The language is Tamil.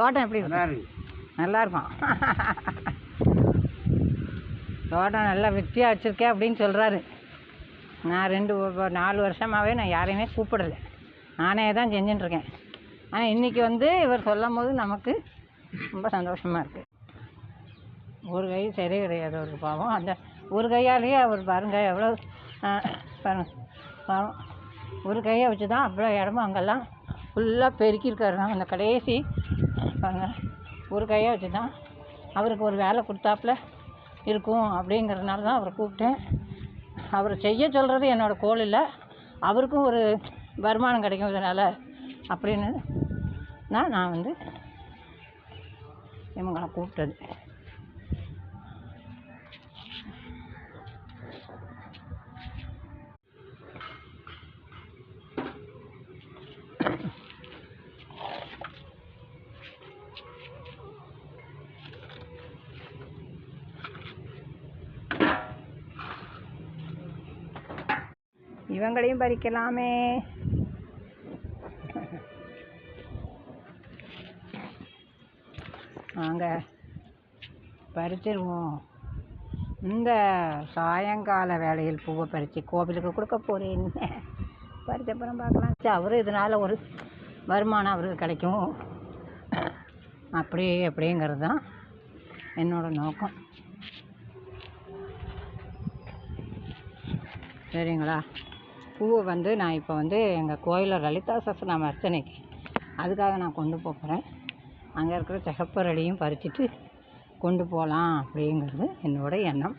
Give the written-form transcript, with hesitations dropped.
தோட்டம் எப்படி இருக்கு? நல்லாயிருக்கும். தோட்டம் நல்லா வெற்றியாக வச்சுருக்கேன் அப்படின்னு சொல்கிறாரு. நான் 4 வருஷமாகவே நான் யாரையுமே கூப்பிடலை, நானே தான் செஞ்சுட்டுருக்கேன். ஆனால் இன்றைக்கி வந்து இவர் சொல்லும் போது நமக்கு ரொம்ப சந்தோஷமாக இருக்குது. ஒரு கை சரி கிடையாது ஒரு பாவம். அந்த ஒரு கையாலேயே அவர் பாருங்கள் எவ்வளோ பாருங்கள் பாவம். ஒரு கையை வச்சு தான் அவ்வளோ இடமும் அங்கெல்லாம் ஃபுல்லாக பெருக்கியிருக்காரு. அந்த கடைசி பாருங்கள் ஒரு கையை வச்சு தான் அவருக்கு ஒரு வேலை கொடுத்தாப்புல இருக்கும். அப்படிங்கிறதுனால தான் அவரை கூப்பிட்டேன். அவர் செய்ய சொல்கிறது என்னோடய கோல் இல்லை, அவருக்கும் ஒரு வருமானம் கிடைக்கும் இதனால் அப்படின்னு நான் வந்து இவங்களை கூப்பிட்டது. இவங்களையும் பறிக்கலாமே. வாங்க பறிச்சிருவோம். இந்த சாயங்கால வேளையில் பூவை பறித்து கோவிலுக்கு கொடுக்க போகிறேன். பறிச்சப்புறம் பார்க்கலாம். அவரு இதனால் ஒரு வருமானம் அவருக்கு கிடைக்கும் அப்படிங்கிறது தான் என்னோடய நோக்கம். சரிங்களா? பூவை வந்து நான் இப்போ வந்து எங்கள் கோயிலில் லலிதா சஹஸ்ரநாம அர்ச்சனைக்கு அதுக்காக நான் கொண்டு போகிறேன். அங்கே இருக்கிற சிகப்பரளியும் பறிச்சுட்டு கொண்டு போகலாம் அப்படிங்கிறது என்னோடய எண்ணம்.